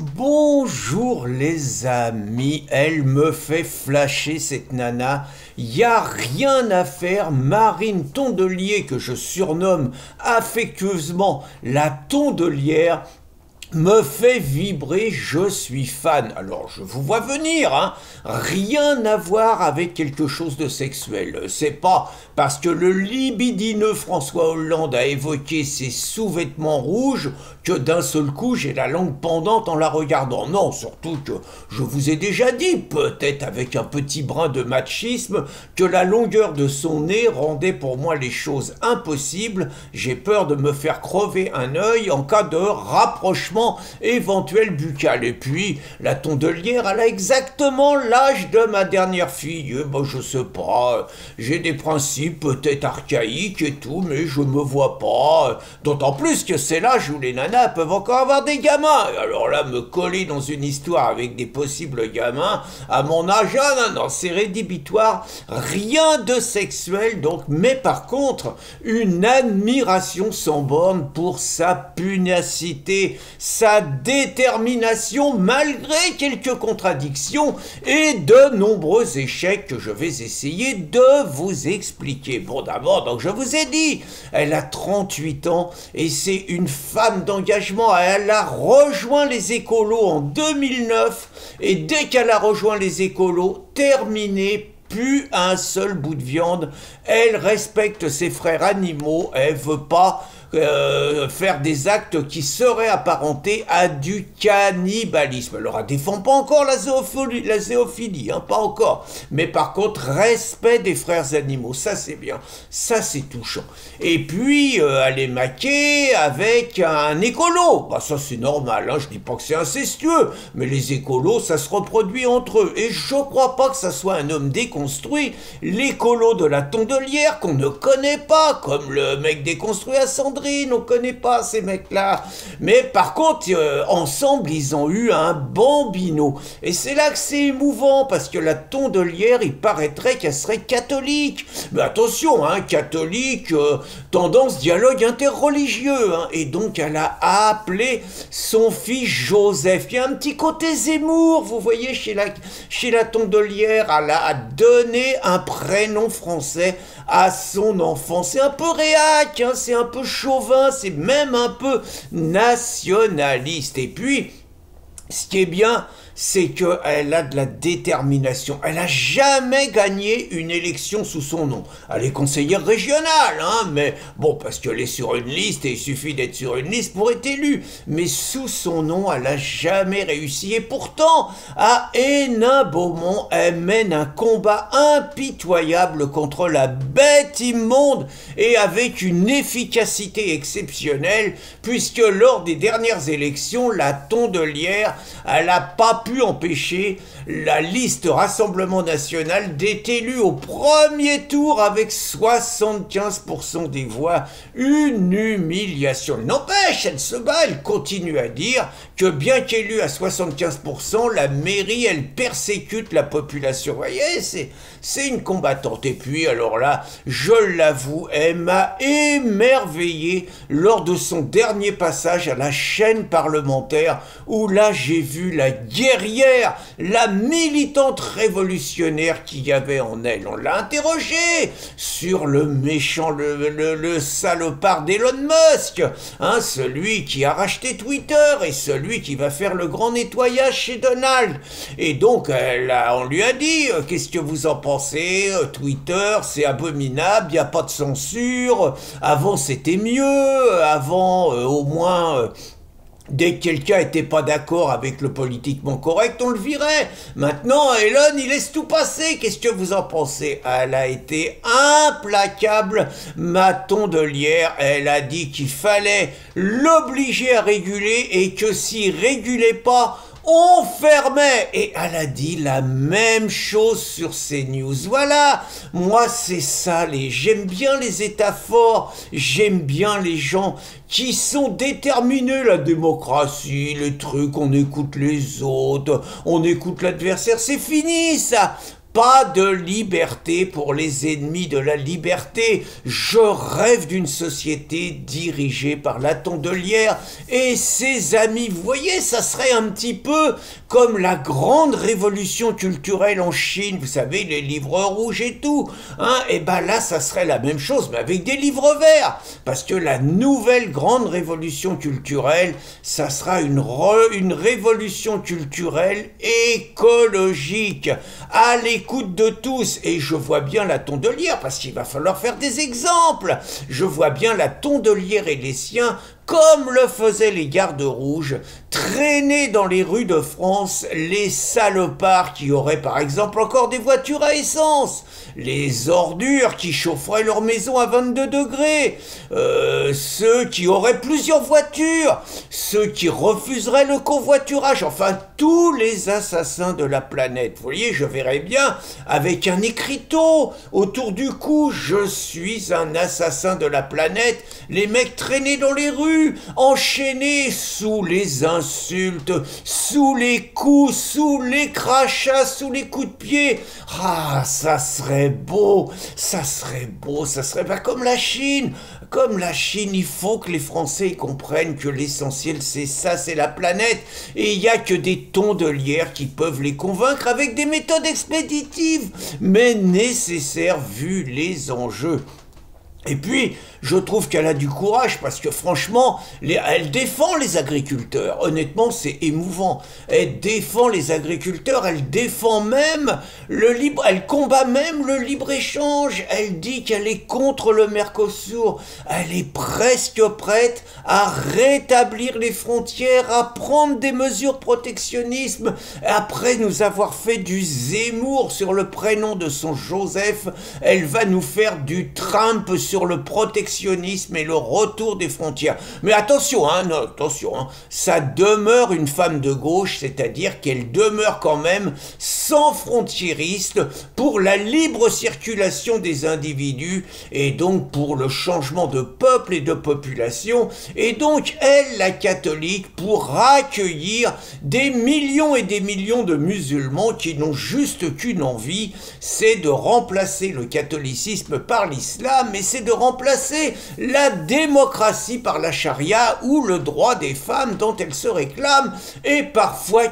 Bonjour les amis, elle me fait flasher cette nana, y a rien à faire, Marine Tondelier que je surnomme affectueusement la Tondelière, me fait vibrer, je suis fan. Alors je vous vois venir, hein. Rien à voir avec quelque chose de sexuel. C'est pas parce que le libidineux François Hollande a évoqué ses sous-vêtements rouges que d'un seul coup j'ai la langue pendante en la regardant. Non, surtout que je vous ai déjà dit, peut-être avec un petit brin de machisme, que la longueur de son nez rendait pour moi les choses impossibles. J'ai peur de me faire crever un œil en cas de rapprochement éventuel buccal. Et puis, la Tondelière, elle a exactement l'âge de ma dernière fille. Bon, je sais pas, j'ai des principes peut-être archaïques et tout, mais je me vois pas. D'autant plus que c'est l'âge où les nanas peuvent encore avoir des gamins. Alors là, me coller dans une histoire avec des possibles gamins, à mon âge, ah non, c'est rédhibitoire. Rien de sexuel, donc, mais par contre, une admiration sans borne pour sa pugnacité, sa détermination malgré quelques contradictions et de nombreux échecs que je vais essayer de vous expliquer. Bon, d'abord, donc je vous ai dit, elle a 38 ans et c'est une femme d'engagement. Elle a rejoint les écolos en 2009 et dès qu'elle a rejoint les écolos, terminé, plus un seul bout de viande. Elle respecte ses frères animaux, elle veut pas faire des actes qui seraient apparentés à du cannibalisme. Alors, elle défend pas encore la zéophilie, hein, pas encore. Mais par contre, respect des frères animaux, ça c'est bien, ça c'est touchant. Et puis, elle est maquée avec un écolo. Bah ça c'est normal, hein, je dis pas que c'est incestueux, mais les écolos, ça se reproduit entre eux. Et je crois pas que ça soit un homme déconstruit, l'écolo de la Tondelière qu'on ne connaît pas, comme le mec déconstruit à Sandrine. On connaît pas ces mecs-là. Mais par contre, ensemble, ils ont eu un bon binôme. Et c'est là que c'est émouvant, parce que la Tondelière, il paraîtrait qu'elle serait catholique. Mais attention, hein, catholique, tendance dialogue interreligieux. Hein. Et donc, elle a appelé son fils Joseph. Il y a un petit côté Zemmour, vous voyez, chez la Tondelière. Elle a donné un prénom français à son enfant. C'est un peu réac, hein, c'est un peu chauvin, c'est même un peu nationaliste. Et puis, ce qui est bien, c'est qu'elle a de la détermination. Elle n'a jamais gagné une élection sous son nom. Elle est conseillère régionale, hein, mais bon, parce qu'elle est sur une liste et il suffit d'être sur une liste pour être élue. Mais sous son nom, elle n'a jamais réussi. Et pourtant, à Hénin-Beaumont, elle mène un combat impitoyable contre la bête immonde et avec une efficacité exceptionnelle, puisque lors des dernières élections, la Tondelière, elle n'a pas pu empêcher la liste Rassemblement National d'être élue au premier tour avec 75% des voix. Une humiliation. N'empêche, elle se bat, elle continue à dire que bien qu'élue à 75%, la mairie, elle persécute la population. Vous voyez, c'est une combattante. Et puis, alors là, je l'avoue, elle m'a émerveillé lors de son dernier passage à la chaîne parlementaire, où là, j'ai vu la guerrière, la militante révolutionnaire qu'il y avait en elle. On l'a interrogée sur le méchant, le salopard d'Elon Musk, hein, celui qui a racheté Twitter et celui qui va faire le grand nettoyage chez Donald. Et donc, on lui a dit, qu'est-ce que vous en pensez? Twitter, c'est abominable, il n'y a pas de censure, avant c'était mieux, avant au moins... Dès que quelqu'un n'était pas d'accord avec le politiquement correct, on le virait. Maintenant, Elon, il laisse tout passer. Qu'est-ce que vous en pensez? Elle a été implacable, ma Tondelière. Elle a dit qu'il fallait l'obliger à réguler et que s'il régulait pas, on fermait. Et elle a dit la même chose sur CNews. Voilà, moi c'est ça, j'aime bien les États forts, j'aime bien les gens qui sont déterminés, la démocratie, les trucs, on écoute les autres, on écoute l'adversaire, c'est fini ça. Pas de liberté pour les ennemis de la liberté. Je rêve d'une société dirigée par la Tondelière et ses amis. Vous voyez, ça serait un petit peu comme la grande révolution culturelle en Chine. Vous savez, les livres rouges et tout. Hein? Et ben là, ça serait la même chose, mais avec des livres verts. Parce que la nouvelle grande révolution culturelle, ça sera une révolution culturelle écologique. À l'écoute de tous, et je vois bien la Tondelière, parce qu'il va falloir faire des exemples, je vois bien la Tondelière et les siens, comme le faisaient les gardes rouges, traîner dans les rues de France les salopards qui auraient par exemple encore des voitures à essence, les ordures qui chaufferaient leur maison à 22 degrés, ceux qui auraient plusieurs voitures, ceux qui refuseraient le covoiturage, enfin tous les assassins de la planète. Vous voyez, je verrais bien avec un écriteau autour du cou, je suis un assassin de la planète, les mecs traînés dans les rues, enchaînés sous les insultes, sous les coups, sous les crachats, sous les coups de pied. Ah, ça serait beau, ça serait beau, ça serait pas comme la Chine. Comme la Chine, il faut que les Français comprennent que l'essentiel c'est ça, c'est la planète. Et il n'y a que des tondelières qui peuvent les convaincre avec des méthodes expéditives, mais nécessaires vu les enjeux. Et puis, je trouve qu'elle a du courage parce que franchement, elle défend les agriculteurs. Honnêtement, c'est émouvant. Elle défend les agriculteurs, elle défend même elle combat même le libre-échange. Elle dit qu'elle est contre le Mercosur. Elle est presque prête à rétablir les frontières, à prendre des mesures protectionnisme. Après nous avoir fait du Zemmour sur le prénom de son Joseph, elle va nous faire du Trump sur le protectionnisme et le retour des frontières. Mais attention, ça demeure une femme de gauche, c'est-à-dire qu'elle demeure quand même sans frontiériste pour la libre circulation des individus et donc pour le changement de peuple et de population, et donc elle, la catholique, pour accueillir des millions et des millions de musulmans qui n'ont juste qu'une envie, c'est de remplacer le catholicisme par l'islam, mais c'est de remplacer la démocratie par la charia ou le droit des femmes dont elle se réclame et parfois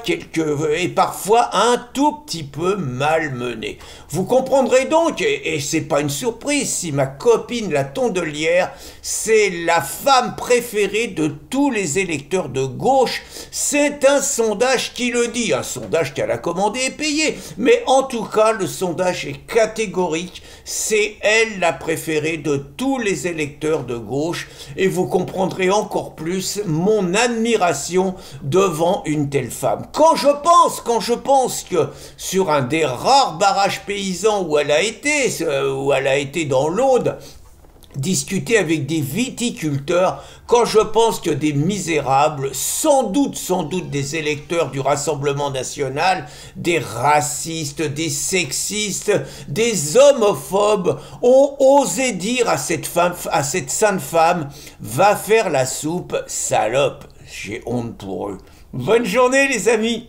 un tout petit peu malmené. Vous comprendrez donc, et c'est pas une surprise si ma copine la Tondelière, c'est la femme préférée de tous les électeurs de gauche. C'est un sondage qui le dit, un sondage qu'elle a commandé et payé, mais en tout cas le sondage est catégorique, c'est elle la préférée de tous les électeurs de gauche, et vous comprendrez encore plus mon admiration devant une telle femme. Quand je pense que sur un des rares barrages paysans où elle a été dans l'Aude, discuter avec des viticulteurs, quand je pense que des misérables, sans doute des électeurs du Rassemblement national, des racistes, des sexistes, des homophobes, ont osé dire à cette sainte femme, va faire la soupe, salope. J'ai honte pour eux. Bonne journée les amis.